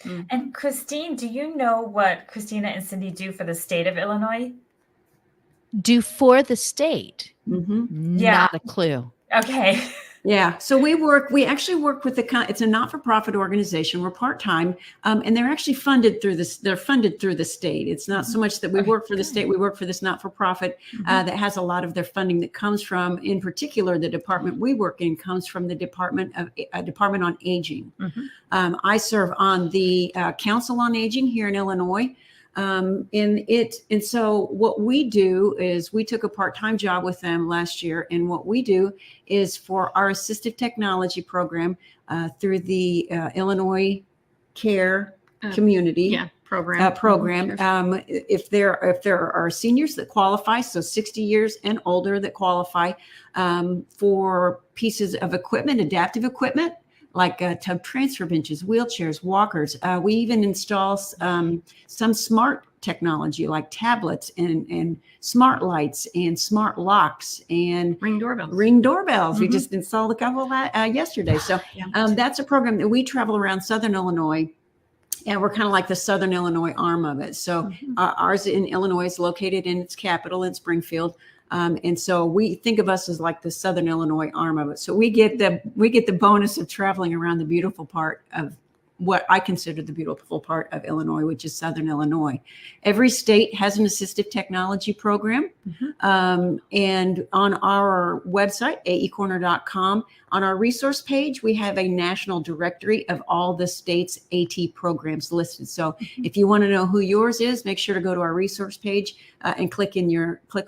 And Christine, do you know what Christina and Cindy do for the state of Illinois? Do for the state? Yeah. Not a clue. Okay. Yeah. So we actually work with it's a not-for-profit organization. We're part-time, and they're actually funded through this. They're funded through the state. It's not so much that we work for the state. We work for this not-for-profit that has a lot of their funding that comes from, in particular, the department we work in comes from the Department on Aging. I serve on the Council on Aging here in Illinois. And so what we do is we took a part-time job with them last year. And what we do is for our assistive technology program through the Illinois Care Community program. If there are seniors that qualify, so 60 years and older that qualify for pieces of equipment, adaptive equipment, like tub transfer benches, wheelchairs, walkers. We even install some smart technology like tablets and smart lights and smart locks and ring doorbells. We just installed a couple of that yesterday. So that's a program that we travel around Southern Illinois. And we're kind of like the Southern Illinois arm of it. So ours in Illinois is located in its capital in Springfield. And so we think of us as like the Southern Illinois arm of it. So we get the bonus of traveling around the beautiful part of what I consider the beautiful part of Illinois, which is Southern Illinois. Every state has an assistive technology program. And on our website, aecorner.com, on our resource page, we have a national directory of all the state's AT programs listed. So if you want to know who yours is, make sure to go to our resource page and click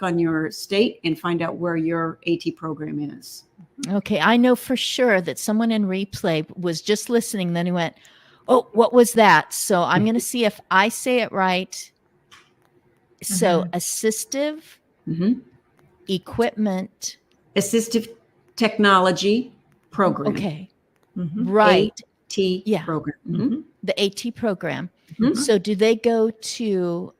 on your state and find out where your AT program is. Okay, I know for sure that someone in replay was just listening, then he went, "Oh, what was that?" So I'm going to see if I say it right. So assistive equipment. Assistive technology program. Okay. Right. AT program. The AT program. So do they go to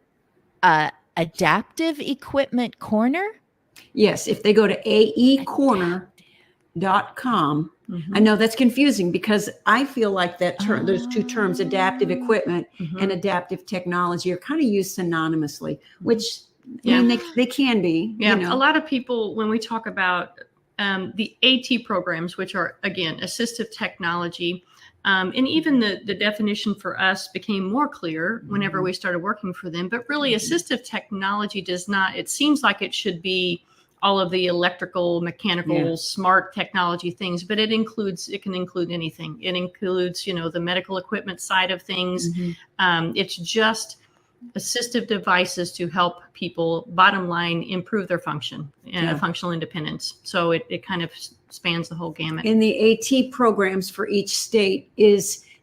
Adaptive Equipment Corner? Yes. If they go to aecorner.com. I know that's confusing because I feel like that those two terms, adaptive equipment and adaptive technology, are kind of used synonymously, which I mean, they can be. Yeah, you know. A lot of people, when we talk about the AT programs, which are, again, assistive technology, and even the definition for us became more clear whenever we started working for them. But really, assistive technology does not, it seems like it should be all of the electrical, mechanical, smart technology things, but it can include anything. It includes, the medical equipment side of things. It's just assistive devices to help people, bottom line, improve their function and functional independence. So it kind of spans the whole gamut. In the AT programs for each state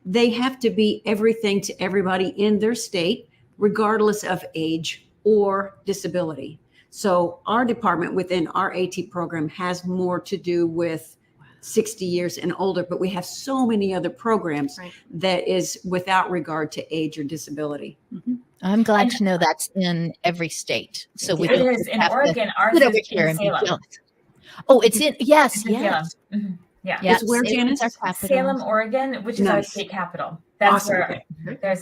they have to be everything to everybody in their state, regardless of age or disability. So our department within our AT program has more to do with 60 years and older, but we have so many other programs that is without regard to age or disability. I'm glad to know that's in every state. So we it is in Oregon. Ours is in Salem. Oh, it's in Yeah. It's where, Janice? Salem, Oregon, which is our state capital. That's where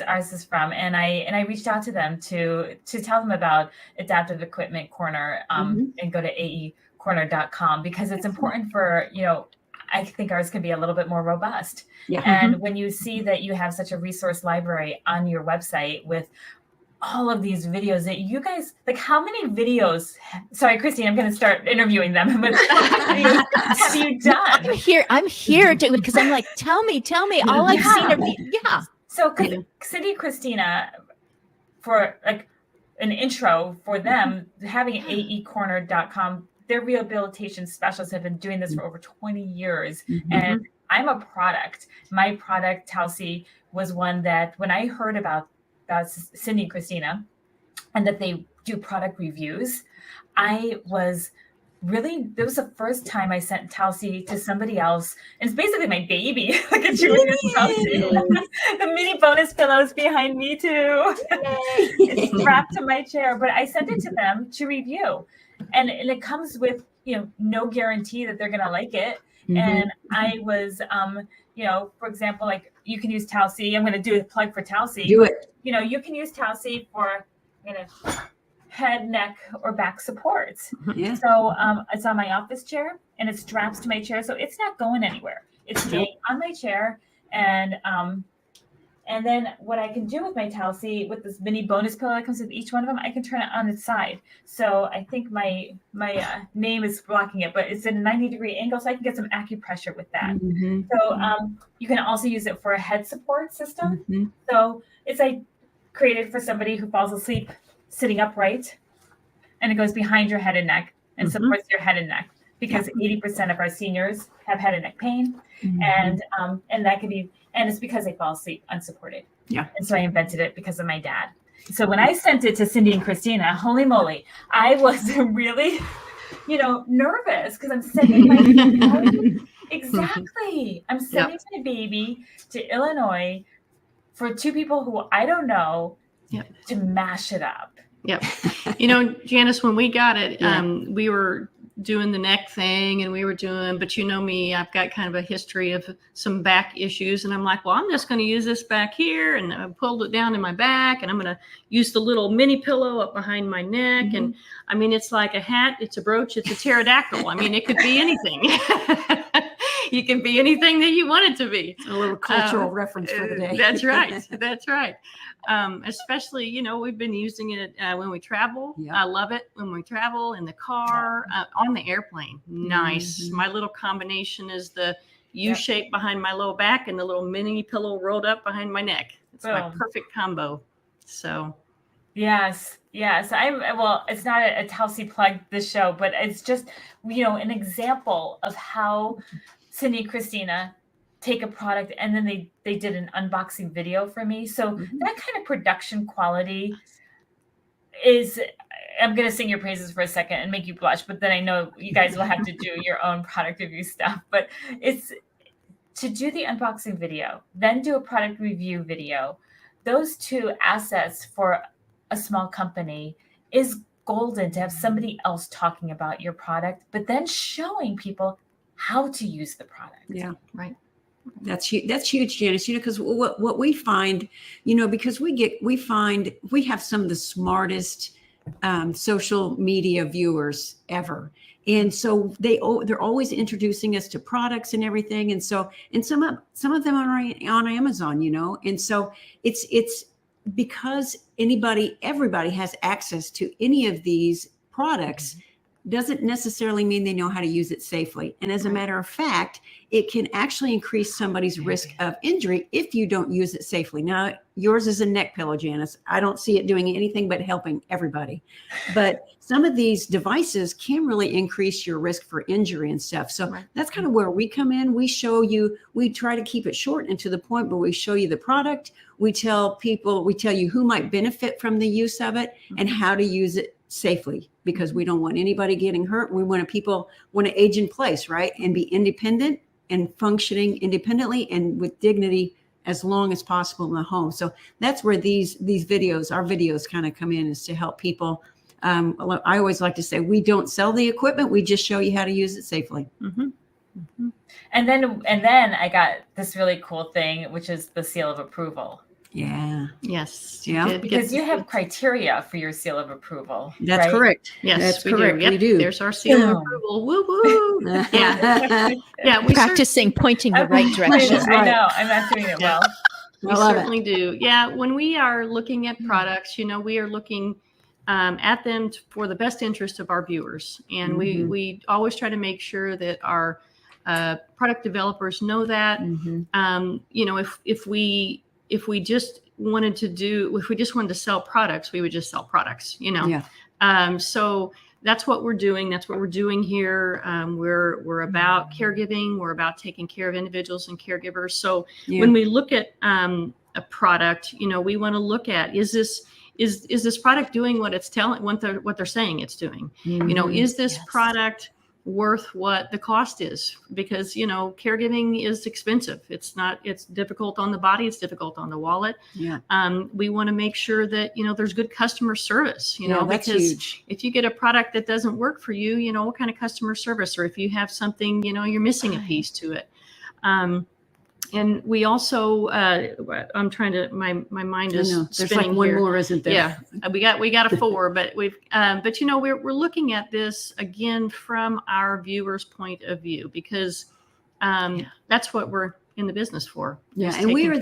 ours is from. And I reached out to them to tell them about Adaptive Equipment Corner and go to aecorner.com because it's important for, I think ours can be a little bit more robust. And when you see that you have such a resource library on your website with all of these videos that you guys, like how many videos, sorry, Christine, I'm going to start interviewing them, but how many videos have you done? I'm here to, because I'm like, tell me, all I've seen are, So Cindy, Christina, for like an intro for them, having aecorner.com, their rehabilitation specialists have been doing this for over 20 years. And I'm a product. My product, Tausi, was one that when I heard about Cindy and Christina and that they do product reviews, I was really, it was the first time I sent Tausi to somebody else. And it's basically my baby. Look at you, Tausi. The mini bonus pillows behind me too. It's strapped to my chair, but I sent it to them to review. And it comes with, no guarantee that they're going to like it. And I was for example, like you can use Tausi. I'm going to do a plug for Tausi. Do it. You can use Tausi for head, neck, or back supports. Yeah. So it's on my office chair and it straps to my chair, so it's not going anywhere. It's staying on my chair, and then what I can do with my Tausi, with this mini bonus pillow that comes with each one of them, I can turn it on its side. So I think my name is blocking it, but it's at a 90-degree angle, so I can get some acupressure with that. Mm-hmm. So you can also use it for a head support system. Mm-hmm. So it's like created for somebody who falls asleep sitting upright, and it goes behind your head and neck and supports your head and neck, because 80% of our seniors have head and neck pain, and that could be, and it's because they fall asleep unsupported. Yeah. And so I invented it because of my dad. So when I sent it to Cindy and Christina, holy moly, I was really, nervous, because I'm sending my exactly. I'm sending my baby to Illinois for two people who I don't know to mash it up. Yep. Janice, when we got it, we were doing the neck thing and but you know me, I've got kind of a history of some back issues, and I'm like, well, I'm just going to use this back here, and I pulled it down in my back, and I'm going to use the little mini pillow up behind my neck. And I mean, it's like a hat, it's a brooch, it's a pterodactyl. I mean, it could be anything. You can be anything that you want it to be. A little cultural reference for the day. That's right. That's right. Especially, we've been using it when we travel. Yeah. I love it when we travel, in the car, on the airplane. Nice. My little combination is the U shape behind my low back and the little mini pillow rolled up behind my neck. It's my perfect combo. So. Yes. It's not a Tausi plug this show, but it's just, an example of how Cindy and Christina take a product and then they did an unboxing video for me. So that kind of production quality is, I'm going to sing your praises for a second and make you blush, but then I know you guys will have to do your own product review stuff, but it's to do the unboxing video, then do a product review video. Those two assets for a small company is golden, to have somebody else talking about your product, but then showing people how to use the product. Yeah. Right. That's huge, Janice, because what we find, because we find we have some of the smartest social media viewers ever. And so they're always introducing us to products and everything. And so, and some of them are on Amazon, and so it's because everybody has access to any of these products, doesn't necessarily mean they know how to use it safely. And as a matter of fact, it can actually increase somebody's risk of injury if you don't use it safely. Now, yours is a neck pillow, Janice. I don't see it doing anything but helping everybody. But some of these devices can really increase your risk for injury and stuff. So that's kind of where we come in. We show you, we try to keep it short and to the point, but we show you the product. We tell you who might benefit from the use of it and how to use it safely, because we don't want anybody getting hurt. We want people to age in place, right? And be independent and functioning independently and with dignity as long as possible in the home. So that's where our videos kind of come in, is to help people. I always like to say, we don't sell the equipment. We just show you how to use it safely. And then I got this really cool thing, which is the seal of approval. Yeah. Yes. Yeah. Because you have criteria for your seal of approval. That's correct. Yes, that's we correct. do. Yep. We do. There's our seal of approval. Woo woo. Yeah. We Practicing pointing the right direction. I know. I'm not doing it well. We certainly do. Yeah. When we are looking at products, we are looking at them for the best interest of our viewers. And we always try to make sure that our product developers know that. If we just wanted to sell products, we would just sell products, So that's what we're doing. That's what we're doing here. We're about caregiving. We're about taking care of individuals and caregivers. So when we look at a product, we want to look at, is this product doing what it's what they're saying it's doing? Is this product worth what the cost is? Because caregiving is expensive. It's difficult on the body, it's difficult on the wallet. We want to make sure that there's good customer service, that's because huge. if you get a product that doesn't work for you, what kind of customer service, or if you have something you're missing a piece to it. And we also, I'm trying to, my mind is There's spinning like one here. more, isn't there? Yeah, we got a 4, but but we're looking at this again from our viewers' point of view, because that's what we're in the business for. Yeah, and we are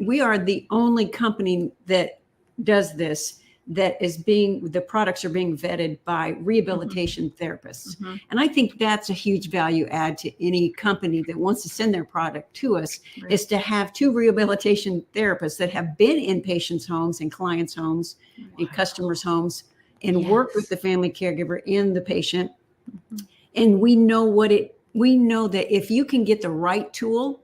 we are the only company that does this, the products are being vetted by rehabilitation therapists. Mm-hmm. And I think that's a huge value add to any company that wants to send their product to us, Right. is to have 2 rehabilitation therapists that have been in patients' homes and clients' homes and customers' homes and work with the family caregiver and the patient. Mm-hmm. And we know that if you can get the right tool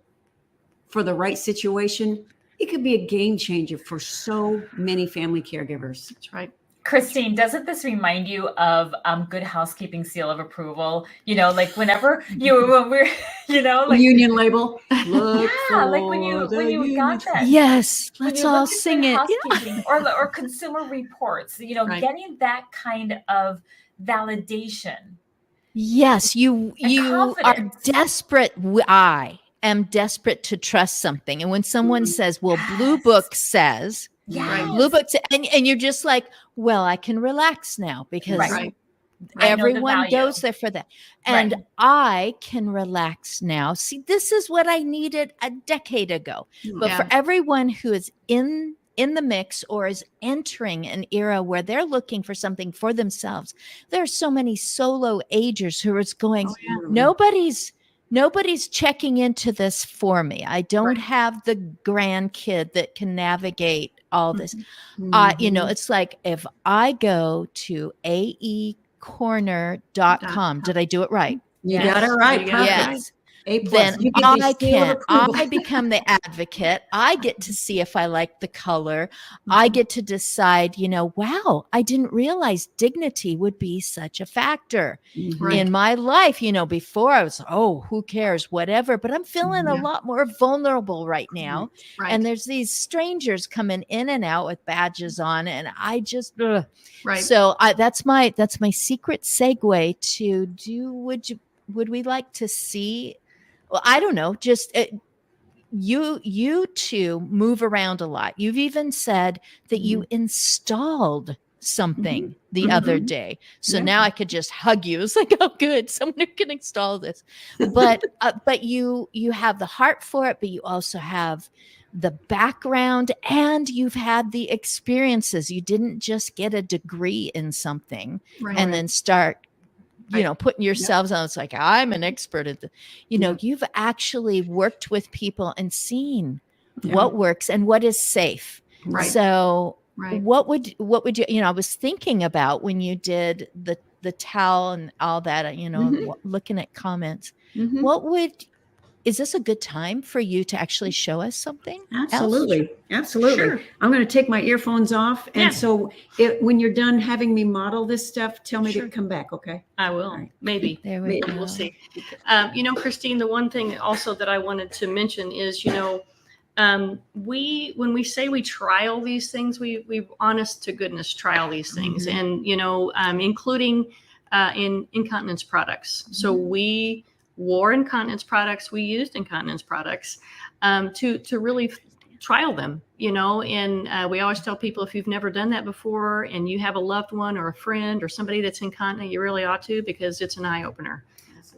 for the right situation, it could be a game changer for so many family caregivers. That's right. Christine, doesn't this remind you of Good Housekeeping seal of approval? Like whenever when we're, like union label. Look like when you got that. Yes, When let's you all look at sing Good it. Housekeeping or Consumer Reports, Right. getting that kind of validation. Yes, you are confidence. desperate. I am desperate to trust something. And when someone says, well, Blue Book says, Yes. Blue Book says, and you're just like, well, I can relax now because Right. everyone goes there for that. And Right. I can relax now. See, this is what I needed a decade ago. But Yeah. for everyone who is in the mix or is entering an era where they're looking for something for themselves, there are so many solo agers who are going, nobody's checking into this for me. I don't have the grandkid that can navigate all this. It's like if I go to aecorner.com, did I do it right? You got it right. Yes. A+. Then You get the seal of approval. I become the advocate. I get to see if I like the color. I get to decide, wow, I didn't realize dignity would be such a factor in my life. Before I was, who cares, whatever, but I'm feeling a lot more vulnerable right now. Right. And there's these strangers coming in and out with badges on, and I just, Right. So that's my secret segue to would we like to see? Well, I don't know. Just you two move around a lot. You've even said that you installed something the other day. So now I could just hug you. It's like, oh, good, someone who can install this. But you have the heart for it, but you also have the background and you've had the experiences. You didn't just get a degree in something and then start putting yourselves on. It's like, I'm an expert at you've actually worked with people and seen what works and what is safe. Right. So what would you, I was thinking about when you did the towel and all that, looking at comments, is this a good time for you to actually show us something? Absolutely. Absolutely. Sure. I'm going to take my earphones off. And so when you're done having me model this stuff, tell me to come back. Okay. I will. Right. Maybe. There we go. We'll see. Christine, the one thing also that I wanted to mention is, when we say we trial these things, we honest to goodness trial these things, and including in incontinence products. So we wore incontinence products, we used incontinence products to really trial them, and we always tell people, if you've never done that before and you have a loved one or a friend or somebody that's incontinent, you really ought to, because it's an eye opener.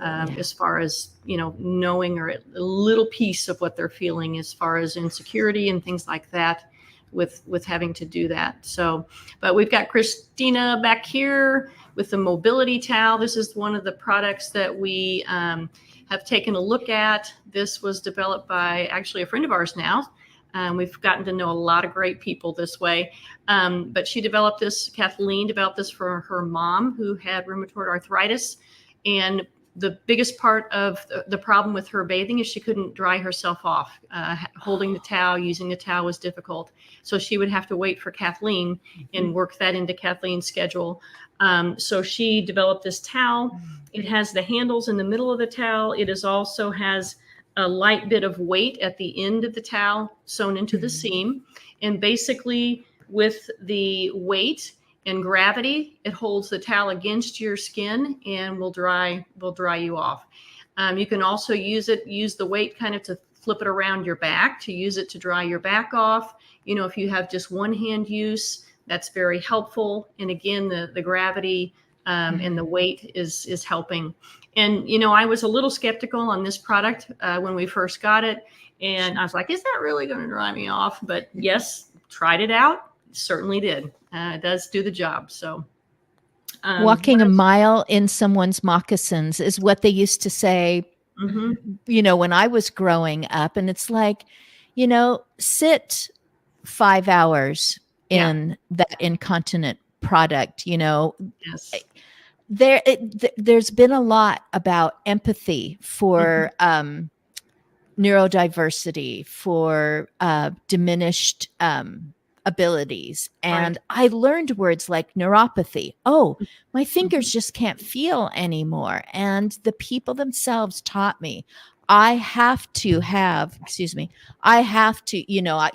As far as knowing or a little piece of what they're feeling as far as insecurity and things like that with having to do that. So, but we've got Christina back here with the mobility towel. This is one of the products that we have taken a look at. This was developed by actually a friend of ours now. We've gotten to know a lot of great people this way. But Kathleen developed this for her mom who had rheumatoid arthritis. And the biggest part of the problem with her bathing is she couldn't dry herself off. Holding the towel, using the towel was difficult. So she would have to wait for Kathleen and work that into Kathleen's schedule. So she developed this towel. It has the handles in the middle of the towel. It also has a light bit of weight at the end of the towel sewn into the seam. And basically with the weight and gravity, it holds the towel against your skin and will dry you off. You can also use the weight kind of to flip it around your back to use it to dry your back off. If you have just one hand use, that's very helpful. And again, the gravity and the weight is helping. And, I was a little skeptical on this product when we first got it. And I was like, is that really going to dry me off? But yes, tried it out. Certainly did. It does do the job. So walking a mile in someone's moccasins is what they used to say, when I was growing up. And it's like, sit 5 hours in that incontinent product, Yes. There's been a lot about empathy for neurodiversity, for diminished abilities. And I learned words like neuropathy. Oh, my fingers just can't feel anymore. And the people themselves taught me, I have to,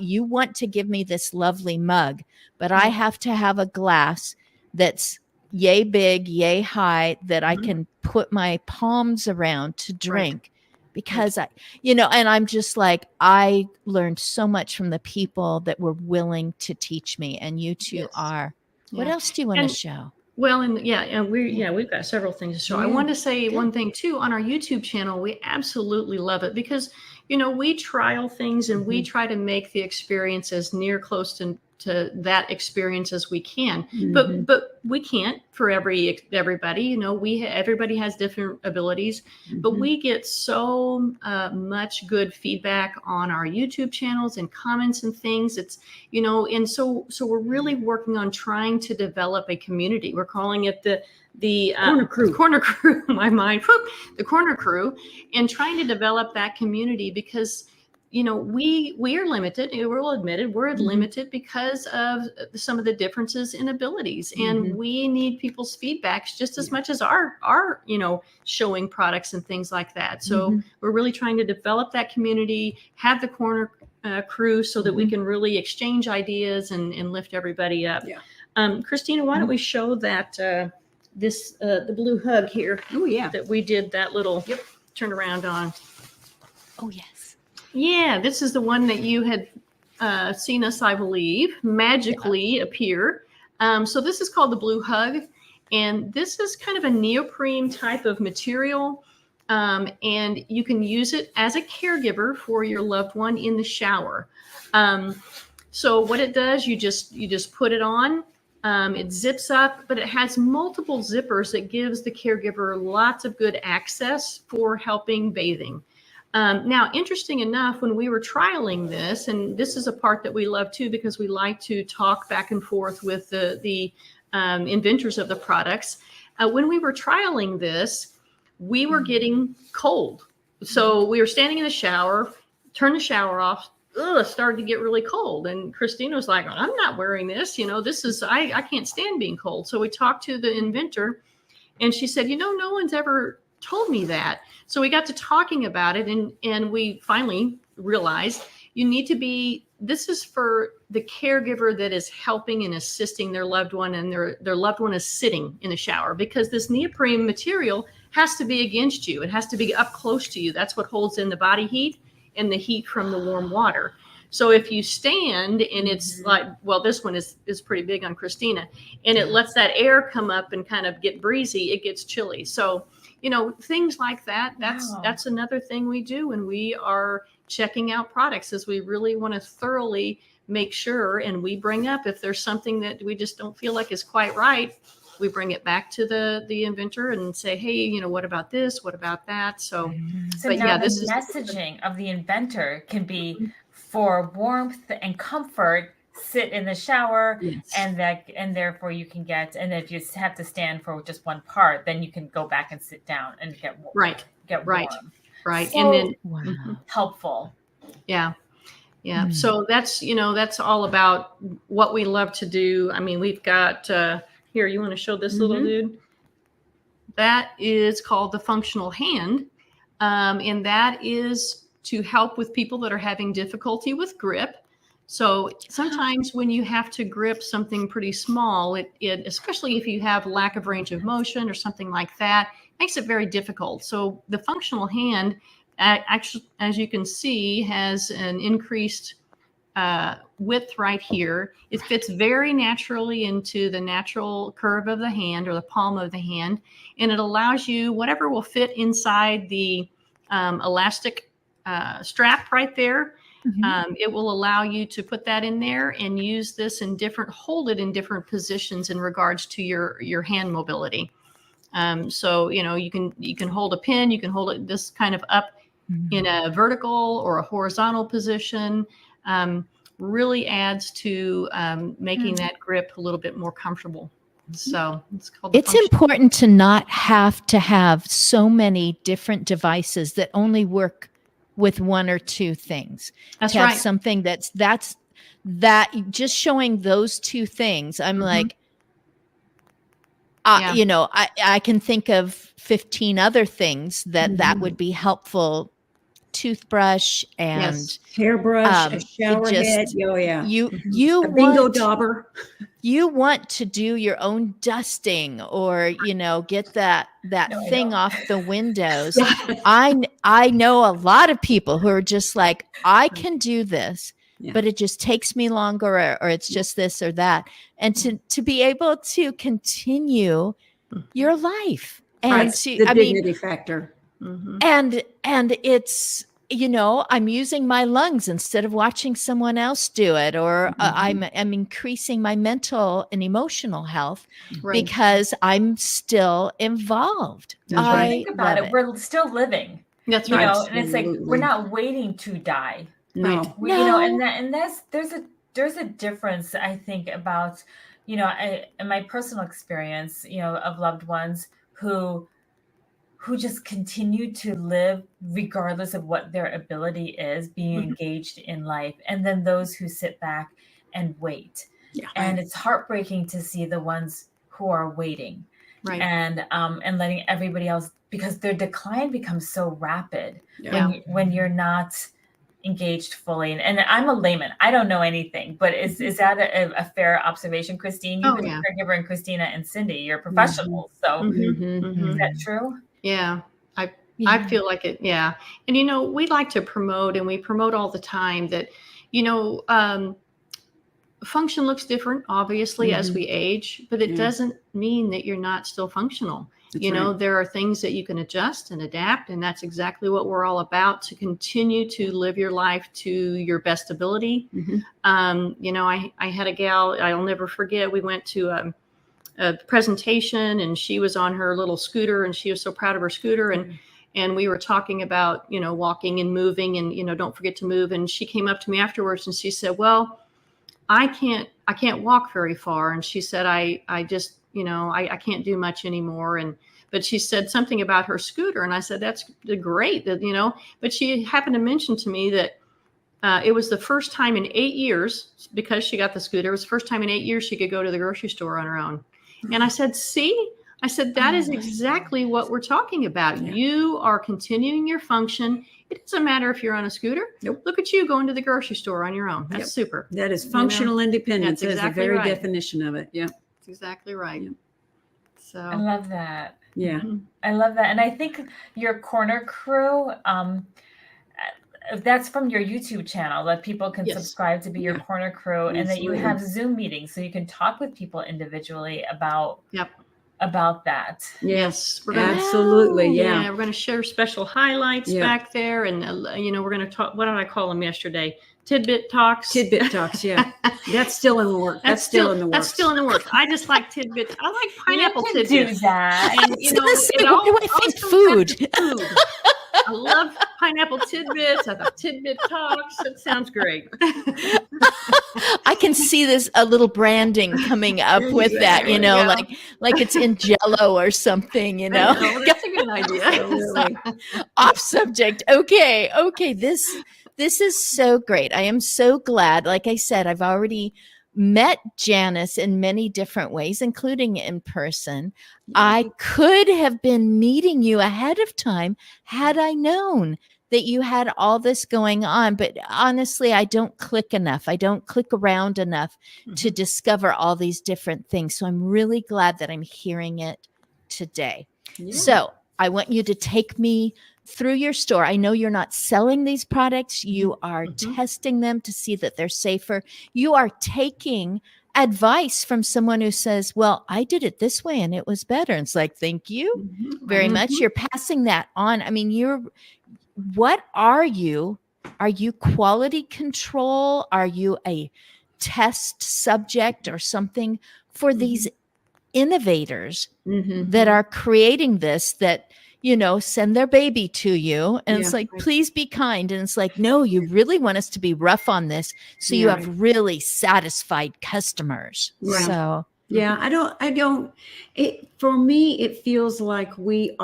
you want to give me this lovely mug, but I have to have a glass that's yay big, yay high, that I can put my palms around to drink. Because and I'm just like, I learned so much from the people that were willing to teach me, and you two are. What else do you want to show? Well, and we've got several things to show. I want to say one thing too. On our YouTube channel, we absolutely love it because we trial things and we try to make the experience as near close to that experience as we can. But we can't for everybody. Everybody has different abilities, but we get so much good feedback on our YouTube channels and comments and things. It's and so we're really working on trying to develop a community. We're calling it the corner crew. My mind, the corner crew, and trying to develop that community because we are limited. We'll admit it. We're limited because of some of the differences in abilities, and we need people's feedbacks just as much as our showing products and things like that. So we're really trying to develop that community, have the corner crew, so that we can really exchange ideas and lift everybody up. Yeah. Christina, why don't we show that the blue hug here? Oh yeah, that we did that little turn around on. Oh yes. Yeah, this is the one that you had seen us, I believe, magically appear. So this is called the Blue Hug, and this is kind of a neoprene type of material, and you can use it as a caregiver for your loved one in the shower. So what it does, you just put it on. It zips up, but it has multiple zippers that gives the caregiver lots of good access for helping bathing. Now, interesting enough, when we were trialing this, and this is a part that we love too, because we like to talk back and forth with the inventors of the products. When we were trialing this, we were getting cold. So we were standing in the shower, turned the shower off, started to get really cold. And Christina was like, I'm not wearing this. I can't stand being cold. So we talked to the inventor, and she said, no one's ever told me that. So we got to talking about it, and we finally realized this is for the caregiver that is helping and assisting their loved one, and their loved one is sitting in the shower, because this neoprene material has to be against you. It has to be up close to you. That's what holds in the body heat and the heat from the warm water. So if you stand and it's like, well, this one is pretty big on Christina, and it lets that air come up and kind of get breezy, it gets chilly. So things like that. That's another thing we do when we are checking out products, is we really want to thoroughly make sure, and we bring up if there's something that we just don't feel like is quite right, we bring it back to the inventor and say, hey, what about this? What about that? So but now yeah, the this is messaging of the inventor can be for warmth and comfort. Sit in the shower, and therefore you can get, and if you have to stand for just one part, then you can go back and sit down and get warm. Right. So and then helpful. Yeah. So that's all about what we love to do. I mean, we've got here, you want to show this little dude? That is called the functional hand, and that is to help with people that are having difficulty with grip. So sometimes when you have to grip something pretty small, it especially if you have lack of range of motion or something like that, makes it very difficult. So the functional hand actually, as you can see, has an increased width right here. It fits very naturally into the natural curve of the hand or the palm of the hand, and it allows you whatever will fit inside the elastic strap right there. It will allow you to put that in there and use this in hold it in different positions in regards to your hand mobility. So, you can hold a pin, you can hold it this kind of up in a vertical or a horizontal position. Really adds to making that grip a little bit more comfortable. So it's important to not have to have so many different devices that only work with one or two things. That's to have right. something that just showing those two things. I'm like, I can think of 15 other things that would be helpful. Toothbrush and hairbrush, a shower head. Oh yeah. You a bingo dauber. You want to do your own dusting or, get that thing off the windows. I know a lot of people who are just like, I can do this, but it just takes me longer or it's just this or that. And to be able to continue your life and the dignity factor. And it's, I'm using my lungs instead of watching someone else do it, or I'm increasing my mental and emotional health because I'm still involved. Think about it. We're still living. That's right. And it's like, we're not waiting to die. No. There's a difference, I think, about, in my personal experience, of loved ones who just continue to live regardless of what their ability is, being engaged in life. And then those who sit back and wait. Yeah. And it's heartbreaking to see the ones who are waiting and letting everybody else, because their decline becomes so rapid when you're not engaged fully. And I'm a layman. I don't know anything, but is that a fair observation, Christine? You've been a caregiver, and Christina and Cindy, you're professionals. So is that true? Yeah, I feel like it. Yeah. And, we like to promote, and we promote all the time that, function looks different, obviously, as we age, but it doesn't mean that you're not still functional. That's there are things that you can adjust and adapt. And that's exactly what we're all about, to continue to live your life to your best ability. I had a gal, I'll never forget, we went to a presentation, and she was on her little scooter, and she was so proud of her scooter. And we were talking about, walking and moving, and, don't forget to move. And she came up to me afterwards and she said, well, I can't walk very far. And she said, I just, I can't do much anymore. But she said something about her scooter. And I said, that's great that, but she happened to mention to me that it was the first time in 8 years, because she got the scooter, it was the first time in 8 years she could go to the grocery store on her own. And I said, that is exactly what we're talking about. Yeah. You are continuing your function. It doesn't matter if you're on a scooter. Nope. Look at you going to the grocery store on your own. That's super. That is functional independence. That's exactly the very definition of it. Yeah. That's exactly right. Yeah. So I love that. Yeah. I love that. And I think your corner crew, that's from your YouTube channel, that people can subscribe to be your corner crew, and that you have Zoom meetings so you can talk with people individually about that. Yes, absolutely. Yeah. We're going to share special highlights back there. And, we're going to talk, what did I call them yesterday? Tidbit talks. Yeah. That's still in the works. That's still in the works. I just like tidbits. I like pineapple tidbits. Do that. And, I think food. I love pineapple tidbits. I thought tidbit talks. It sounds great. I can see a little branding coming up with that, like it's in Jello or something, That's a good idea. Off subject. Okay. This is so great. I am so glad. Like I said, I've already met Janice in many different ways, including in person. I could have been meeting you ahead of time had I known that you had all this going on. But honestly, I don't click enough. I don't click around enough to discover all these different things. So I'm really glad that I'm hearing it today. Yeah. So I want you to take me through your store, I know you're not selling these products. You are Mhm. testing them to see that they're safer. You are taking advice from someone who says, well, I did it this way and it was better. And it's like, thank you very Right. much. You're passing that on. I mean, what are you? Are you quality control? Are you a test subject or something for these innovators Mhm. that are creating this, that, send their baby to you? And it's Yeah, like, right. please be kind. And it's like, no, you really want us to be rough on this. So you Yeah. have really satisfied customers. Right. So Yeah, for me, it feels like we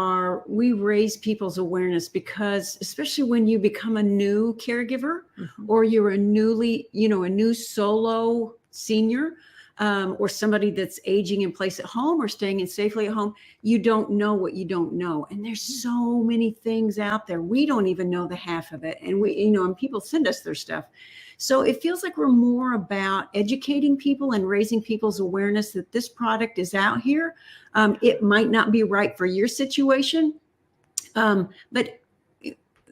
raise people's awareness, because especially when you become a new caregiver, or you're a new solo senior, or somebody that's aging in place at home or staying in safely at home, you don't know what you don't know. And there's so many things out there. We don't even know the half of it. And and people send us their stuff. So it feels like we're more about educating people and raising people's awareness that this product is out here. It might not be right for your situation, but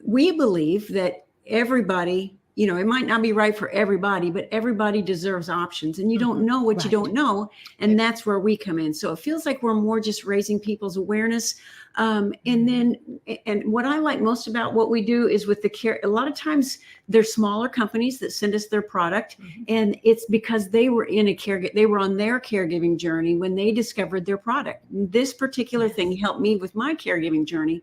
we believe that everybody, it might not be right for everybody, but everybody deserves options. And you don't know what you Right. don't know. And that's where we come in. So it feels like we're more just raising people's awareness. And what I like most about what we do is with the care, a lot of times there's smaller companies that send us their product, and it's because they were on their caregiving journey when they discovered their product. This particular thing helped me with my caregiving journey.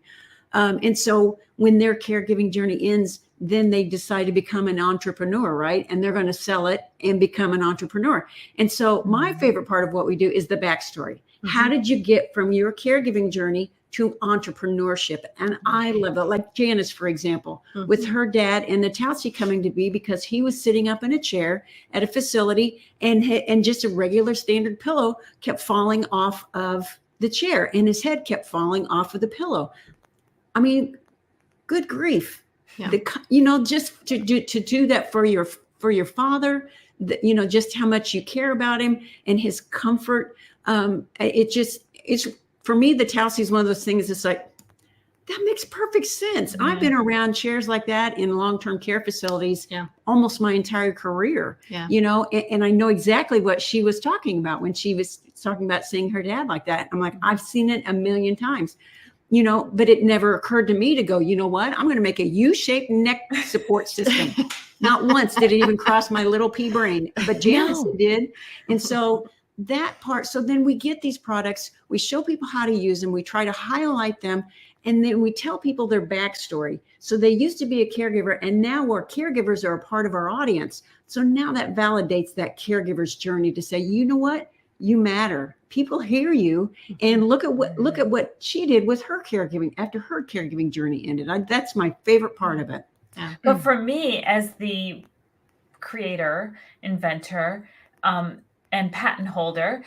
And so when their caregiving journey ends, then they decide to become an entrepreneur, right? And they're going to sell it and become an entrepreneur. And so my favorite part of what we do is the backstory. How did you get from your caregiving journey to entrepreneurship? And I love that. Like Janice, for example, with her dad and Natasha coming to be because he was sitting up in a chair at a facility, and just a regular standard pillow kept falling off of the chair, and his head kept falling off of the pillow. I mean, good grief. Yeah. Just to do that for your father, just how much you care about him and his comfort. It's for me, the Tausi is one of those things. It's like, that makes perfect sense. I've been around chairs like that in long-term care facilities almost my entire career, and I know exactly what she was talking about when she was talking about seeing her dad like that. I'm like, I've seen it a million times. But it never occurred to me to go, you know what? I'm going to make a U-shaped neck support system. Not once did it even cross my little pea brain, but Janice did. And so that part, so then we get these products, we show people how to use them, we try to highlight them, and then we tell people their backstory. So they used to be a caregiver, and now our caregivers are a part of our audience. So now that validates that caregiver's journey to say, you know what? You matter. People hear you, and look at what she did with her caregiving after her caregiving journey ended. That's my favorite part of it. Yeah. But for me, as the creator, inventor, and patent holder,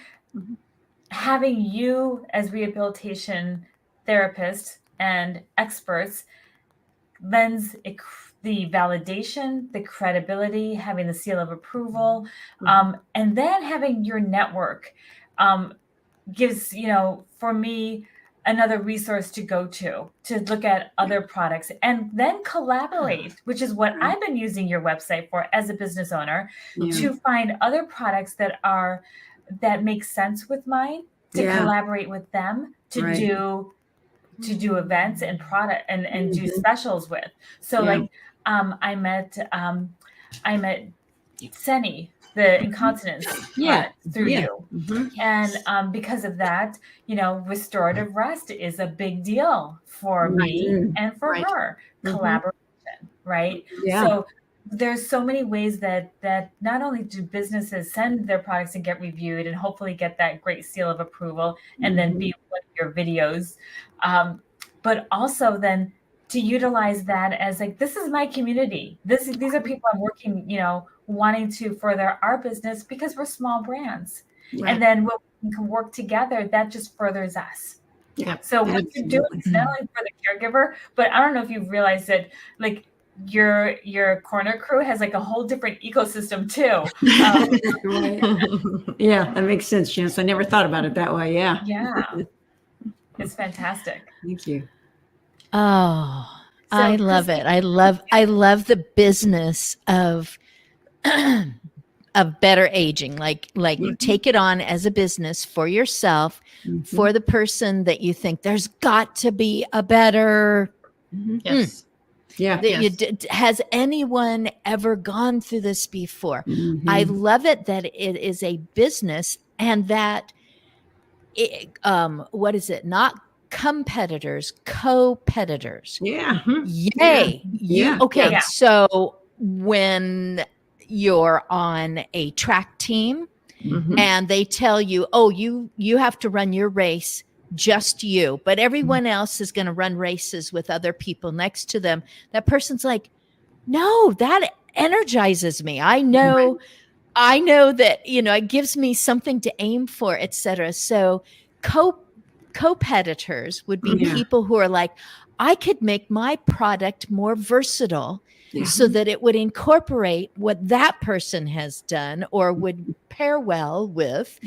having you as rehabilitation therapists and experts lends the validation, the credibility, having the seal of approval, and then having your network gives, for me, another resource to go to look at other products and then collaborate, which is what I've been using your website for as a business owner, to find other products that make sense with mine, to collaborate with them, to do events and product and do specials with. So like I met Senny, the incontinence through you. And because of that, restorative rest is a big deal for me and for her. Collaboration, right? So there's so many ways that not only do businesses send their products and get reviewed and hopefully get that great seal of approval and then be one of your videos, but also then to utilize that as like, this is my community. These are people I'm working, wanting to further our business because we're small brands. And then when we can work together, that just furthers us. So what you're doing is not only for the caregiver, but I don't know if you've realized that like your corner crew has like a whole different ecosystem too. Yeah, that makes sense, Janice. I never thought about it that way. Yeah. Yeah. It's fantastic. Thank you. Oh, So, I love it. I love the business of of better aging. Like you take it on as a business for yourself, for the person that you think there's got to be a better. Yes. Yeah. That has anyone ever gone through this before? I love it that it is a business and that what is it? Not competitors, co-peditors. Yeah. Yay. Yeah. Okay. Yeah. So when you're on a track team and they tell you, oh, you have to run your race, just you, but everyone else is going to run races with other people next to them. That person's like, no, that energizes me. I know that, it gives me something to aim for, etc. So co-competitors would be people who are like, I could make my product more versatile so that it would incorporate what that person has done or would pair well with,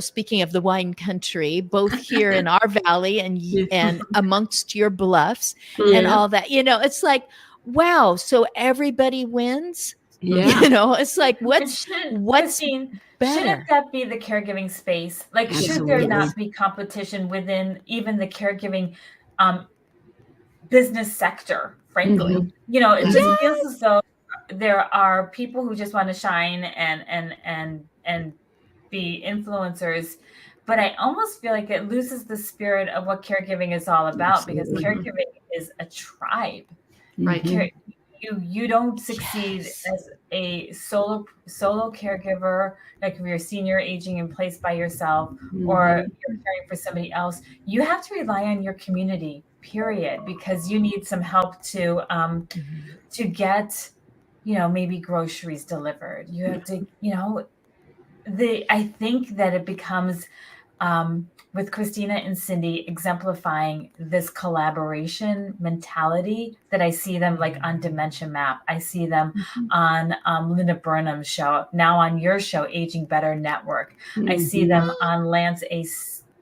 speaking of the wine country, both here in our valley and amongst your bluffs and all that, it's like, wow. So everybody wins. Yeah. It's like, what's Christine, better? shouldn't that be the caregiving space? Like, should there not be competition within even the caregiving business sector, frankly? It just feels as though there are people who just want to shine and be influencers, but I almost feel like it loses the spirit of what caregiving is all about, because caregiving is a tribe. Right. You don't succeed as a solo caregiver, like if you're a senior aging in place by yourself or you're caring for somebody else. You have to rely on your community, period, because you need some help to get, maybe groceries delivered. You have to, I think that it becomes with Christina and Cindy exemplifying this collaboration mentality that I see them like on Dementia Map. I see them on Linda Burnham's show, now on your show, Aging Better Network. I see them on Lance A.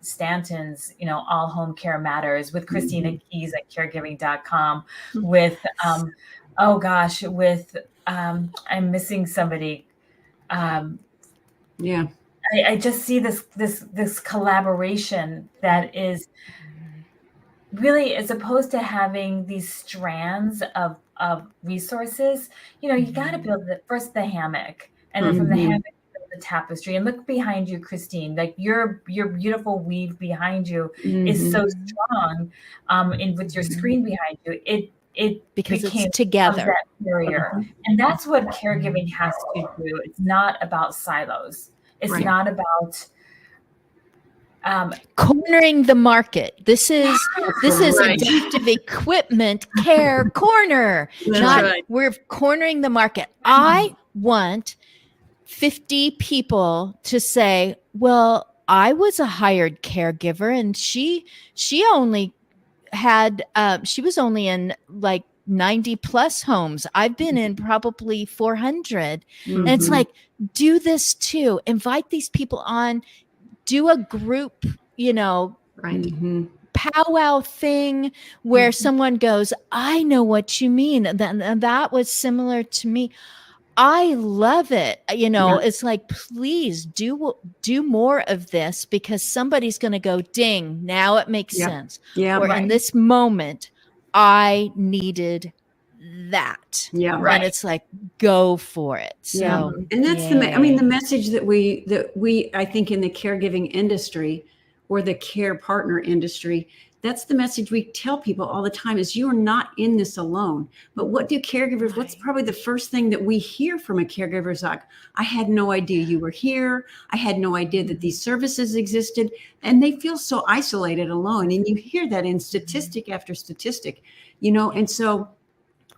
Stanton's, All Home Care Matters, with Christina Keys at caregiving.com, with, I'm missing somebody. I just see this collaboration that is really, as opposed to having these strands of resources, you got to build the hammock, and then from the hammock, build the tapestry. And look behind you, Christine, like your beautiful weave behind you is so strong, with your screen behind you. It because became it's together, that barrier, and that's what caregiving has to do. It's not about silos. It's not about cornering the market. This is adaptive equipment care corner. We're cornering the market. I want 50 people to say, well, I was a hired caregiver and she only had she was only in like 90 plus homes. I've been in probably 400. And it's like, do this too. Invite these people on, do a group, powwow thing where someone goes, I know what you mean. And that was similar to me. I love it. It's like, please do more of this, because somebody's going to go, ding, now it makes sense. Or in this moment, I needed that. And it's like, go for it. So, and that's the message that we, I think, in the caregiving industry or the care partner industry, that's the message we tell people all the time, is you're not in this alone. But what do caregivers, what's probably the first thing that we hear from a caregiver is like, I had no idea you were here. I had no idea that these services existed. And they feel so isolated, alone. And you hear that in statistic after statistic, and so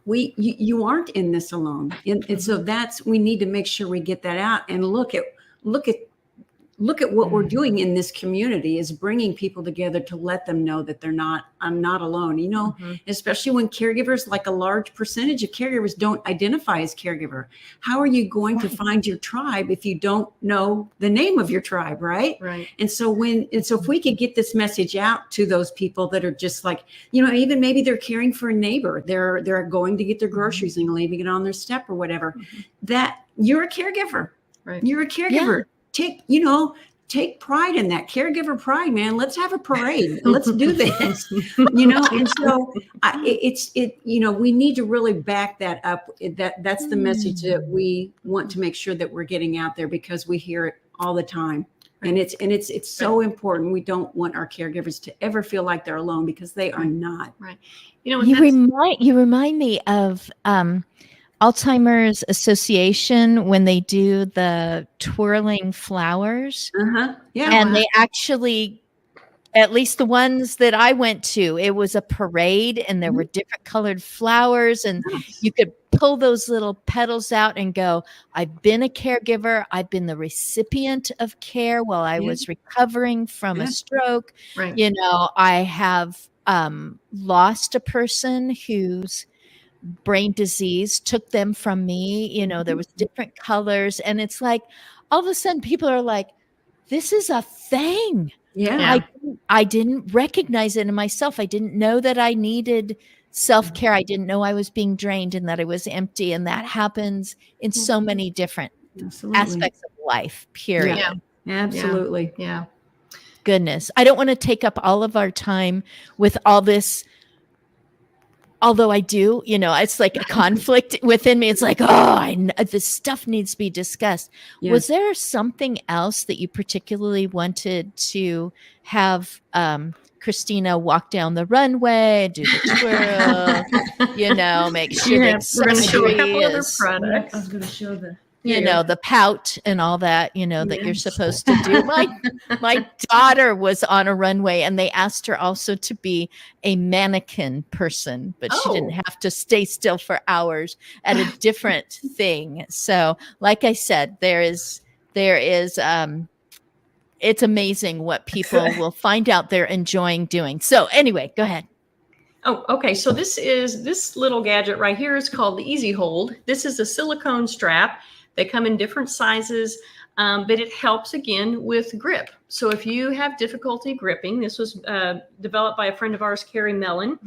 you aren't in this alone. And so we need to make sure we get that out and look at look at what we're doing in this community is bringing people together to let them know that I'm not alone, especially when caregivers, like a large percentage of caregivers don't identify as caregiver. How are you going to find your tribe if you don't know the name of your tribe? Right. And so if we could get this message out to those people that are just like, even maybe they're caring for a neighbor, they're going to get their groceries and leaving it on their step or whatever, that you're a caregiver. Right. You're a caregiver. Yeah. Take pride in that caregiver pride, man. Let's have a parade. Let's do this, and so we need to really back that up. That's the message that we want to make sure that we're getting out there, because we hear it all the time. Right. And it's so important. We don't want our caregivers to ever feel like they're alone, because they are not. Right. You remind me of, Alzheimer's Association, when they do the twirling flowers. Yeah. And they actually, at least the ones that I went to, it was a parade and there were different colored flowers, and you could pull those little petals out and go, I've been a caregiver. I've been the recipient of care while I was recovering from a stroke. Right. I have lost a person whose brain disease took them from me. There was different colors, and it's like all of a sudden people are like, this is a thing. I didn't recognize it in myself. I didn't know that I needed self-care. I didn't know I was being drained and that I was empty, and that happens in so many different aspects of life, period. Absolutely. Yeah. Goodness, I don't want to take up all of our time with all this. Although I do, it's like a conflict within me. It's like, this stuff needs to be discussed. Yeah. Was there something else that you particularly wanted to have Christina walk down the runway, do the twirl, make sure the accessory we're going to show a couple other products. I was going to show the the pout and all that, that you're supposed to do. My daughter was on a runway, and they asked her also to be a mannequin person, but she didn't have to stay still for hours at a different thing. So, like I said, there is it's amazing what people will find out they're enjoying doing. So anyway, go ahead. Oh, okay. So this little gadget right here is called the Easy Hold. This is a silicone strap. They come in different sizes, but it helps, again, with grip. So if you have difficulty gripping, this was developed by a friend of ours, Carrie Mellon,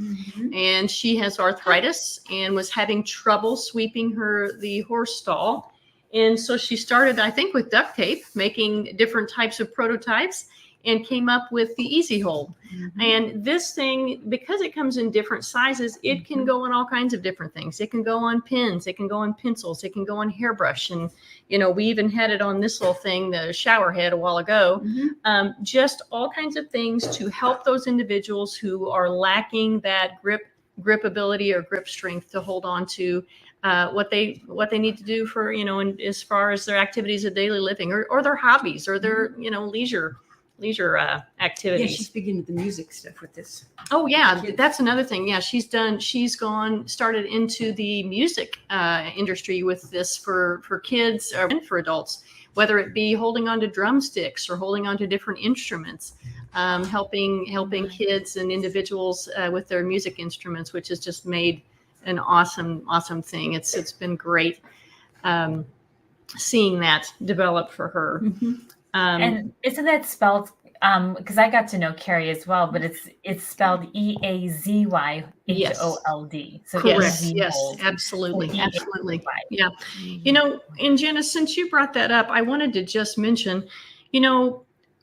and she has arthritis and was having trouble sweeping the horse stall. And so she started, I think, with duct tape, making different types of prototypes, and came up with the Easy Hold. And this thing, because it comes in different sizes, it can go on all kinds of different things. It can go on pins, it can go on pencils, it can go on hairbrush. And, we even had it on this little thing, the shower head, a while ago. Just all kinds of things to help those individuals who are lacking that grip ability or grip strength to hold on to what they need to do for, and as far as their activities of daily living or their hobbies or their, leisure activities. Yeah, she's beginning the music stuff with this. Oh yeah, that's another thing. Yeah, started into the music industry with this for kids and for adults, whether it be holding onto drumsticks or holding onto different instruments, helping kids and individuals with their music instruments, which has just made an awesome thing. It's been great seeing that develop for her. And isn't that spelled? Because I got to know Carrie as well, but it's spelled EAZYHOLD. So correct. Yes, absolutely. Yeah. And Janice, since you brought that up, I wanted to just mention,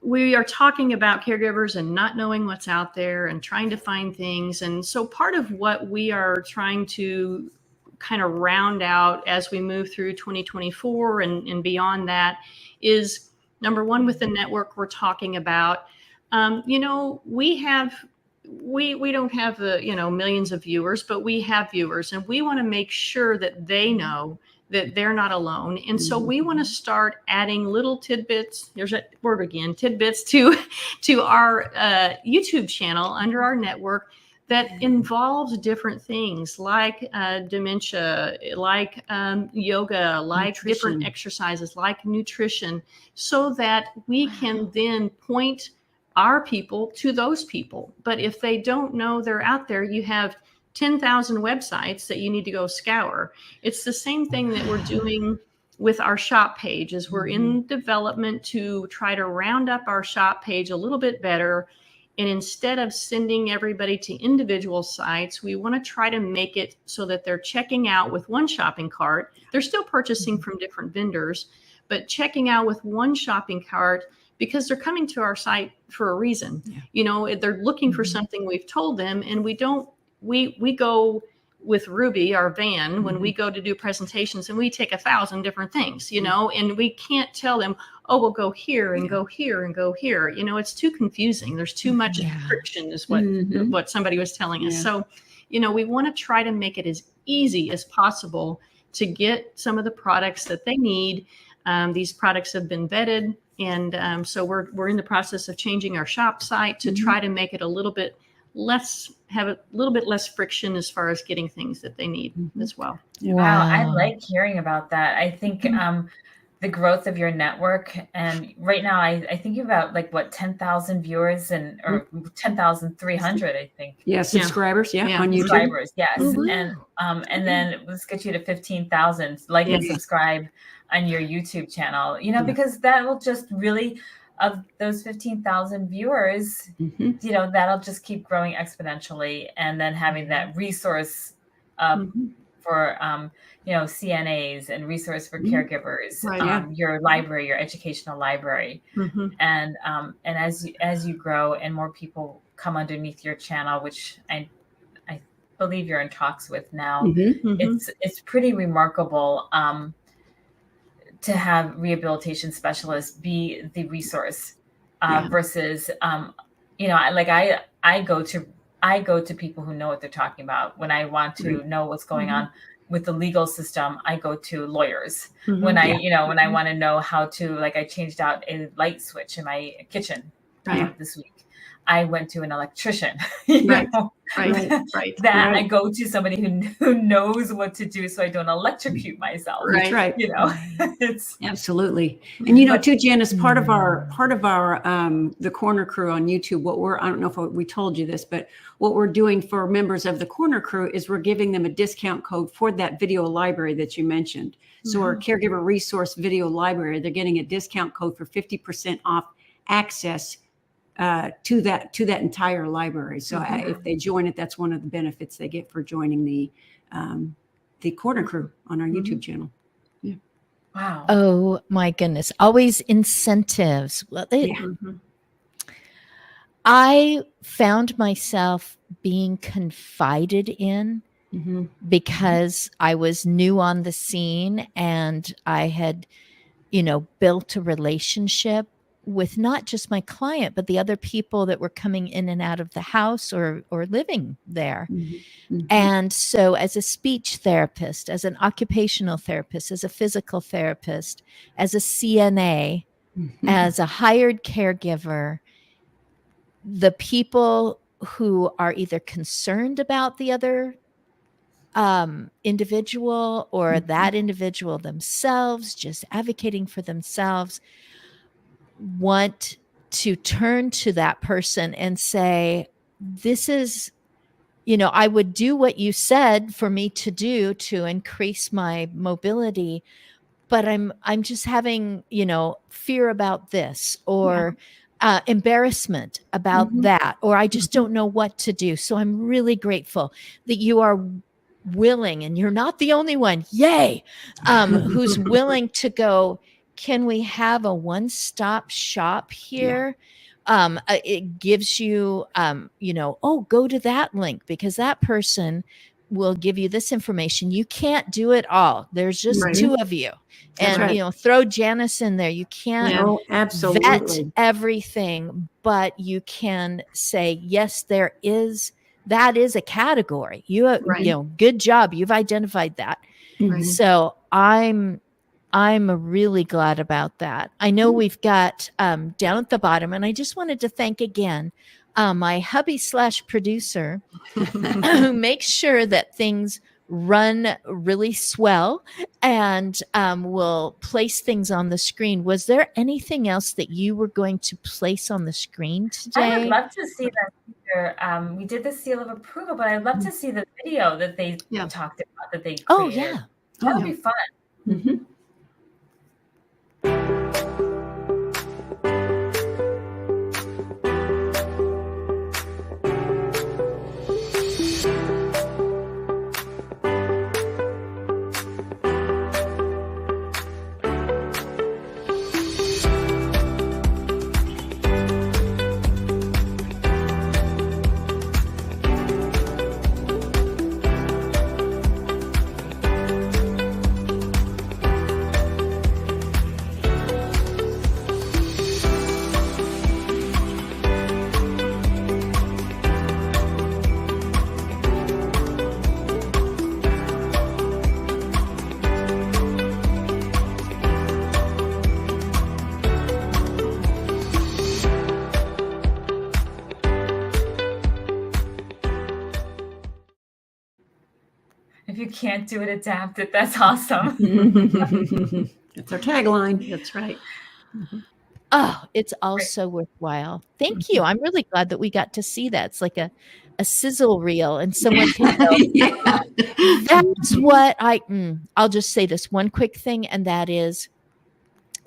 we are talking about caregivers and not knowing what's out there and trying to find things. And so part of what we are trying to kind of round out as we move through 2024 and beyond that is, number one, with the network we're talking about, we don't have the, millions of viewers, but we have viewers, and we want to make sure that they know that they're not alone. And so we want to start adding little tidbits. There's that word again, tidbits to our YouTube channel under our network that involves different things like dementia, like yoga, like different Nutrition. exercises, like nutrition, so that we can then point our people to those people. But if they don't know they're out there, you have 10,000 websites that you need to go scour. It's the same thing that we're doing with our shop page. As we're in development to try to round up our shop page a little bit better. And instead of sending everybody to individual sites, we want to try to make it so that they're checking out with one shopping cart. They're still purchasing from different vendors, but checking out with one shopping cart because they're coming to our site for a reason. Yeah. You know, they're looking for something we've told them, and we go with Ruby, our van, when we go to do presentations, and we take 1,000 different things, you know, and we can't tell them, oh, we'll go here and go here and go here. You know, it's too confusing. There's too much friction is what somebody was telling us. Yeah. So, you know, we want to try to make it as easy as possible to get some of the products that they need. These products have been vetted. And so we're in the process of changing our shop site to try to make it a little bit less friction as far as getting things that they need as well. Wow, I like hearing about that. I think the growth of your network, and right now I think you're about like what 10,000 viewers or 10,300, I think. Yeah, subscribers. Yeah, on YouTube. Subscribers, yes, and then let's get you to 15,000. Like and subscribe on your YouTube channel. You know, because that will just really, of those 15,000 viewers, you know, that'll just keep growing exponentially, and then having that resource for you know, CNAs and resource for caregivers, your library, your educational library, and as you grow and more people come underneath your channel, which I believe you're in talks with now, it's pretty remarkable to have rehabilitation specialists be the resource versus you know, I go to people who know what they're talking about. When I want to know what's going on with the legal system, I go to lawyers. When I want to know how to, like, I changed out a light switch in my kitchen this week, I went to an electrician. I go to somebody who knows what to do, so I don't electrocute myself. You know, it's absolutely. And you know, too, Janice, part of our the Corner Crew on YouTube, I don't know if we told you this, but what we're doing for members of the Corner Crew is we're giving them a discount code for that video library that you mentioned. So our caregiver resource video library, they're getting a discount code for 50% off access to that entire library. So if they join it, that's one of the benefits they get for joining the Corner Crew on our YouTube channel. Yeah. Wow. Oh my goodness. Always incentives. Well, I found myself being confided in because I was new on the scene, and I had, you know, built a relationship with not just my client, but the other people that were coming in and out of the house or living there. And so as a speech therapist, as an occupational therapist, as a physical therapist, as a CNA, as a hired caregiver, the people who are either concerned about the other individual or that individual themselves, just advocating for themselves, want to turn to that person and say, this is, you know, I would do what you said for me to do to increase my mobility, but I'm just having, you know, fear about this, or embarrassment about that, or I just don't know what to do. So I'm really grateful that you are willing, and you're not the only one, yay, who's willing to go, can we have a one-stop shop here? It gives you, you know, oh, go to that link because that person will give you this information. You can't do it all. There's just two of you. And, you know, throw Janice in there. You can't vet everything, but you can say, yes, that is a category. You know, good job. You've identified that. So I'm really glad about that. I know we've got down at the bottom, and I just wanted to thank again my hubby / producer, who makes sure that things run really swell and will place things on the screen. Was there anything else that you were going to place on the screen today? I would love to see that feature. We did the seal of approval, but I'd love to see the video that they talked about, that they created. Oh, yeah. That would be fun. Mm-hmm. If you can't do it, adapt it. That's awesome. That's our tagline. That's right. Oh, it's also worthwhile. Thank you. I'm really glad that we got to see that. It's like a sizzle reel, and someone can go, Yeah. that's what I'll just say this one quick thing, and that is,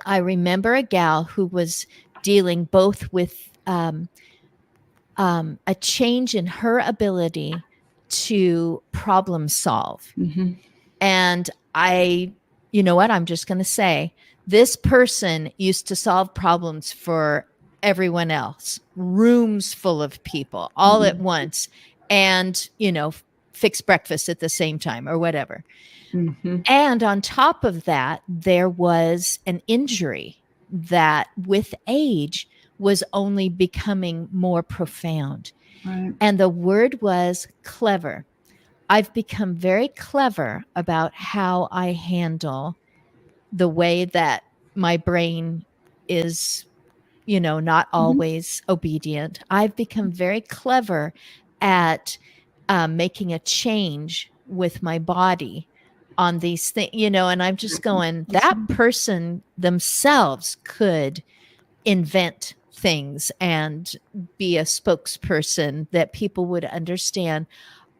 I remember a gal who was dealing both with a change in her ability to problem solve. Mm-hmm. And you know what? I'm just going to say, this person used to solve problems for everyone else, rooms full of people all at once, and, fix breakfast at the same time or whatever. Mm-hmm. And on top of that, there was an injury that with age was only becoming more profound. Right. And the word was clever. I've become very clever about how I handle the way that my brain is, not always obedient. I've become very clever at making a change with my body on these things, and I'm just going, that person themselves could invent things and be a spokesperson that people would understand.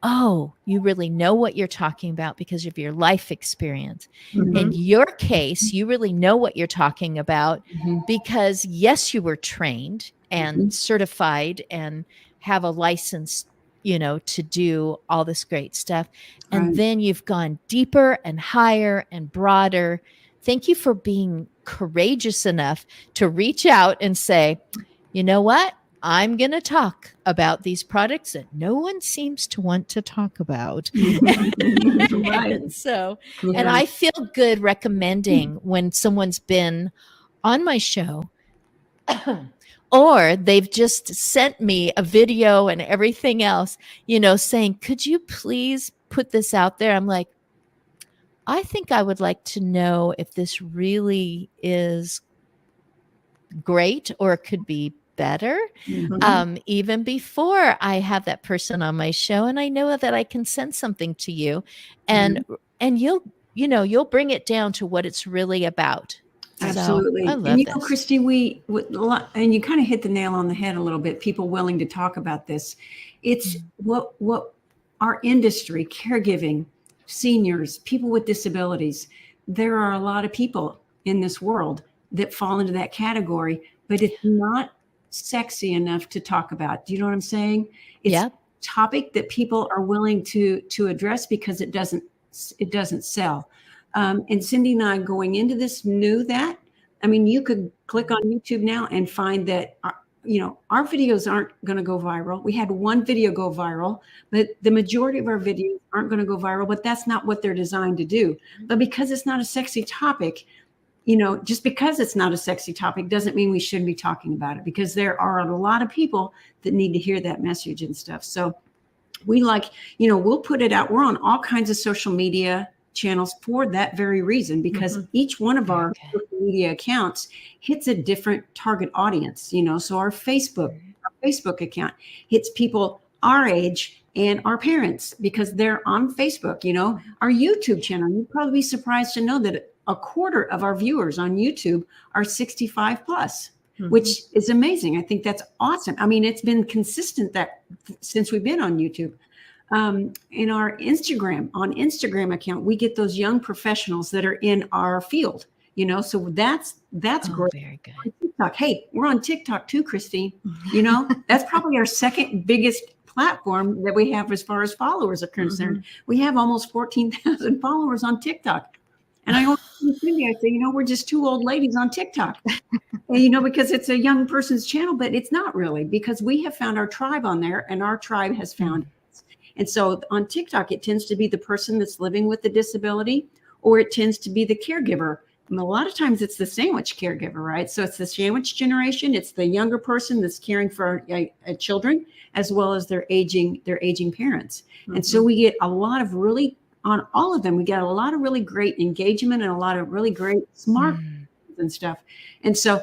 Oh, you really know what you're talking about because of your life experience. Mm-hmm. In your case, you really know what you're talking about Mm-hmm. because, yes, you were trained and certified and have a license, to do all this great stuff. And Right. then you've gone deeper and higher and broader. Thank you for being courageous enough to reach out and say, you know what? I'm going to talk about these products that no one seems to want to talk about. Right. And so, Yeah. and I feel good recommending when someone's been on my show or they've just sent me a video and everything else, saying, could you please put this out there? I'm like, I think I would like to know if this really is great or it could be better. Mhm. Even before I have that person on my show, and I know that I can send something to you, and you'll bring it down to what it's really about. Absolutely. So, I love And this. Christy, and you kind of hit the nail on the head a little bit, people willing to talk about this. It's what our industry, caregiving, seniors, people with disabilities, there are a lot of people in this world that fall into that category, but it's not sexy enough to talk about. Do you know what I'm saying? It's a topic that people are willing to address because it doesn't sell. And Cindy and I going into this knew that. I mean, you could click on YouTube now and find that, our videos aren't going to go viral. We had one video go viral, but the majority of our videos aren't going to go viral, but that's not what they're designed to do. But because it's not a sexy topic, just because it's not a sexy topic doesn't mean we shouldn't be talking about it, because there are a lot of people that need to hear that message and stuff. So we we'll put it out. We're on all kinds of social media channels for that very reason, because each one of our social media accounts hits a different target audience, so our Facebook Facebook account. It's people our age and our parents because they're on Facebook. Our YouTube channel, you'd probably be surprised to know that a quarter of our viewers on YouTube are 65 plus, which is amazing. I think that's awesome. I mean, it's been consistent that since we've been on YouTube. In our Instagram account, we get those young professionals that are in our field, so that's great. Very good. On TikTok. Hey, we're on TikTok too, Christine. That's probably our second biggest platform that we have as far as followers are concerned. We have almost 14,000 followers on TikTok. And I always tell Cindy, I say, we're just two old ladies on TikTok, because it's a young person's channel, but it's not really, because we have found our tribe on there and our tribe has found us. And so on TikTok, it tends to be the person that's living with the disability, or it tends to be the caregiver. And a lot of times it's the sandwich caregiver, right? So it's the sandwich generation. It's the younger person that's caring for children, as well as their aging parents. And so we get a lot of really, on all of them, we get a lot of really great engagement and a lot of really great smart and stuff. And so,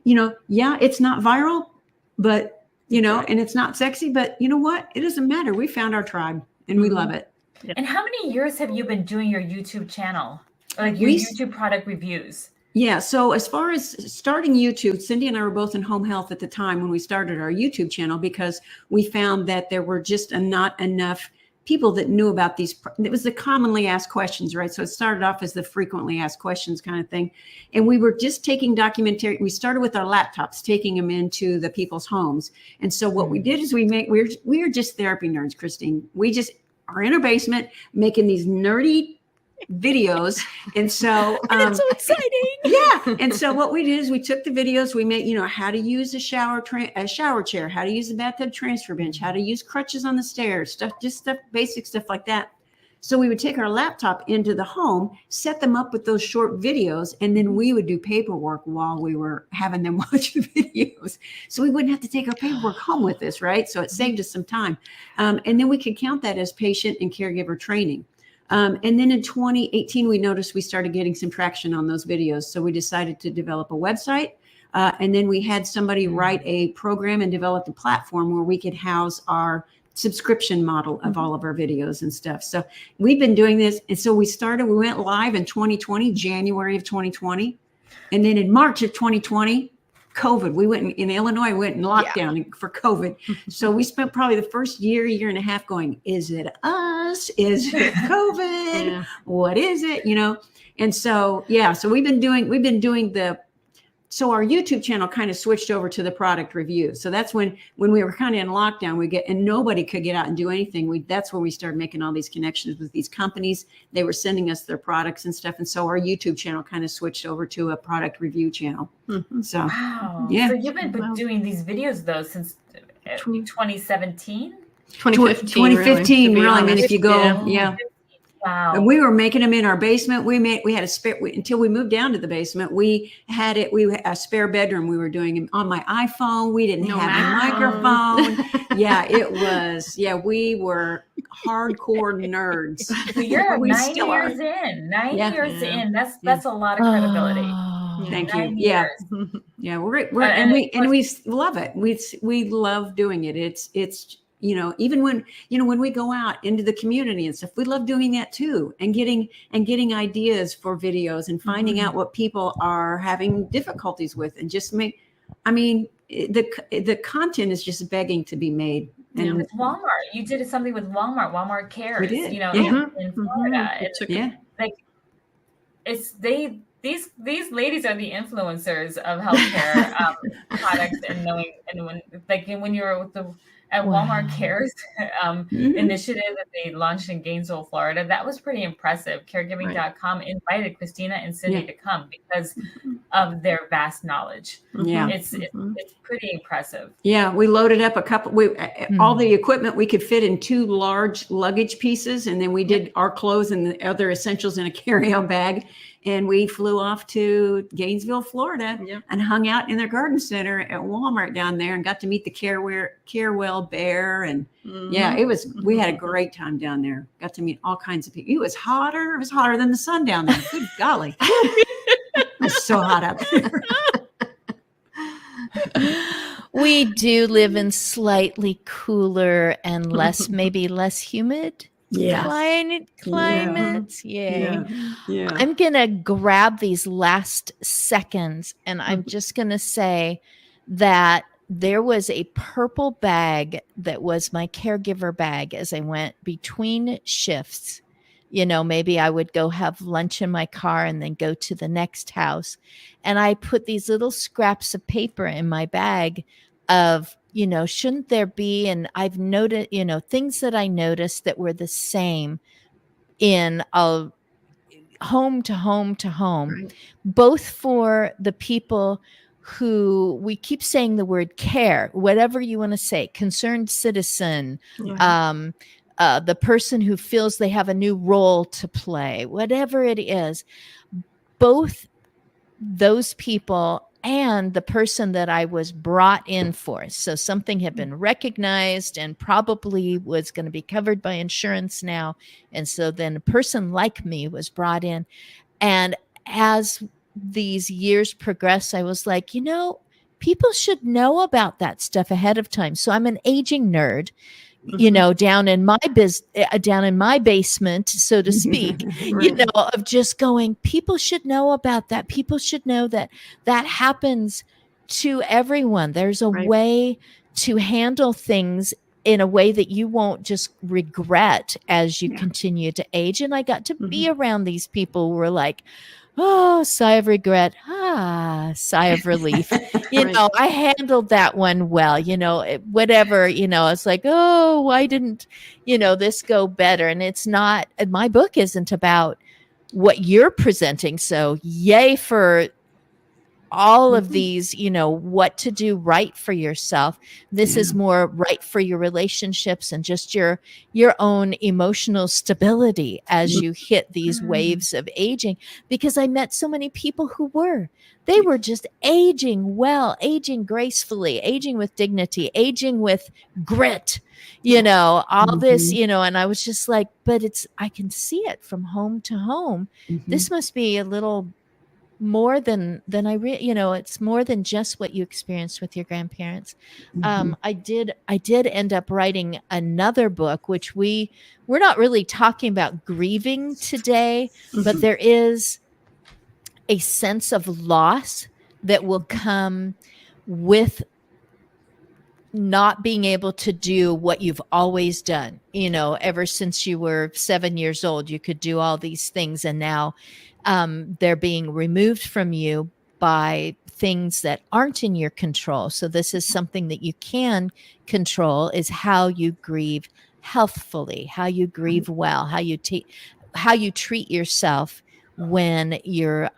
it's not viral, but, and it's not sexy, but you know what? It doesn't matter. We found our tribe and we love it. And how many years have you been doing your YouTube channel? Like your YouTube product reviews? Yeah. So as far as starting YouTube, Cindy and I were both in home health at the time when we started our YouTube channel, because we found that there were just not enough people that knew about these. It was the commonly asked questions, right? So it started off as the frequently asked questions kind of thing. And we were just taking documentary. We started with our laptops, taking them into the people's homes. And so what we did is we are just therapy nerds, Christine. We just are in our basement making these nerdy videos. And so That's so exciting. Yeah. And so what we did is we took the videos, we made, how to use a shower chair, how to use a bathtub transfer bench, how to use crutches on the stairs, basic stuff like that. So we would take our laptop into the home, set them up with those short videos, and then we would do paperwork while we were having them watch the videos. So we wouldn't have to take our paperwork home with us, right? So it saved us some time. And then we could count that as patient and caregiver training. And then in 2018, we noticed we started getting some traction on those videos. So we decided to develop a website. And then we had somebody write a program and develop a platform where we could house our subscription model of all of our videos and stuff. So we've been doing this. And so we went live in 2020, January of 2020. And then in March of 2020, COVID, we went in Illinois, went in lockdown for COVID. So we spent probably the first year and a half going, is it us? Is it COVID? What is it? And so, so we've been doing so our YouTube channel kind of switched over to the product review. So that's when we were kind of in lockdown, and nobody could get out and do anything. That's where we started making all these connections with these companies. They were sending us their products and stuff. And so our YouTube channel kind of switched over to a product review channel. So, wow. Yeah. So you've been doing these videos though, since 2017? 2015, really. I mean, if you go, Wow. And we were making them in our basement. We had a spare, until we moved down to the basement, we had a spare bedroom. We were doing them on my iPhone. We didn't have a microphone. We were hardcore nerds. So you're 9 years in. 9 years in. That's a lot of credibility. Thank 9 you. years. Yeah. We love it. We love doing it. It's even when we go out into the community and stuff, we love doing that too, and getting ideas for videos and finding out what people are having difficulties with, and just the content is just begging to be made. And with Walmart, you did something with Walmart Cares. We did. In Florida. These ladies are the influencers of healthcare products, and knowing, and when you were with the Walmart Cares initiative that they launched in Gainesville, Florida, that was pretty impressive. Caregiving.com invited Christina and Cindy to come because of their vast knowledge. It's pretty impressive. We loaded up all the equipment we could fit in 2 large luggage pieces, and then we did our clothes and the other essentials in a carry-on bag. And we flew off to Gainesville, Florida, and hung out in their garden center at Walmart down there, and got to meet the Carewell bear. And we had a great time down there. Got to meet all kinds of people. It was hotter than the sun down there. Good golly. It was so hot out there. We do live in slightly cooler and maybe less humid Yes. climates. Yay. Yeah. I'm going to grab these last seconds and I'm just going to say that there was a purple bag that was my caregiver bag as I went between shifts. You know, maybe I would go have lunch in my car and then go to the next house. And I put these little scraps of paper in my bag of, you know, shouldn't there be? And I've noted, you know, things that I noticed that were the same in home to home to home, Right. both for the people who we keep saying the word care, whatever you want to say, concerned citizen, the person who feels they have a new role to play, whatever it is, both those people and the person that I was brought in for. So something had been recognized and probably was going to be covered by insurance now. And so then a person like me was brought in. And as these years progressed, I was like, you know, people should know about that stuff ahead of time. So I'm an aging nerd, you know, down in my basement, so to speak, you know, of just going, people should know about that. People should know that that happens to everyone. There's a way to handle things in a way that you won't just regret as you continue to age. And I got to be around these people who were like, oh, sigh of regret. Sigh of relief. You know, I handled that one well, you know, whatever, you know, it's like, oh, why didn't, you know, this go better? And it's not, my book isn't about what you're presenting. So yay for all of these, you know, what to do right for yourself. This is more right for your relationships and just your own emotional stability as you hit these waves of aging. Because I met so many people who they were just aging well, aging gracefully, aging with dignity, aging with grit, you know, all this, you know, and I was just like, but I can see it from home to home. This must be a little more than you know, it's more than just what you experienced with your grandparents. I did end up writing another book, which we're not really talking about grieving today, but there is a sense of loss that will come with not being able to do what you've always done, you know, ever since you were 7 years old. You could do all these things, and now they're being removed from you by things that aren't in your control. So this is something that you can control, is how you grieve healthfully, how you grieve well, how you treat yourself when you're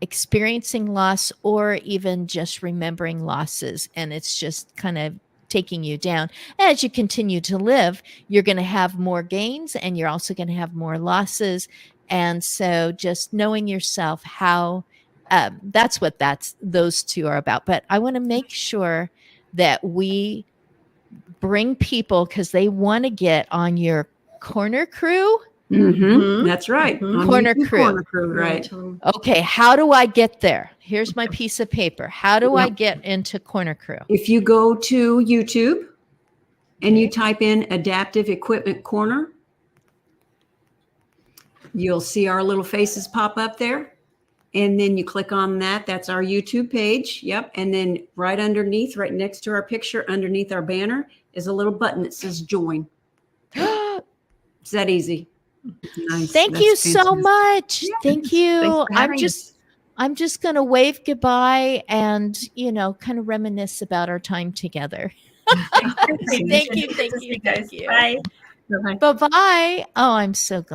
experiencing loss, or even just remembering losses, and it's just kind of taking you down. As you continue to live, you're going to have more gains, and you're also going to have more losses. And so just knowing yourself, how that's what those two are about. But I want to make sure that we bring people, because they want to get on your corner crew. That's right. Corner crew. Right. Okay, how do I get there? Here's my piece of paper. How do I get into Corner Crew? If you go to YouTube and you type in Adaptive Equipment Corner, you'll see our little faces pop up there. And then you click on that. That's our YouTube page. Yep. And then right underneath, right next to our picture, underneath our banner, is a little button that says join. It's that easy. Nice. Thank you so much. Yeah. Thank you. Thanks for I'm just going to wave goodbye and, you know, kind of reminisce about our time together. Thank you. Thank you. Bye. Bye-bye. Oh, I'm so glad.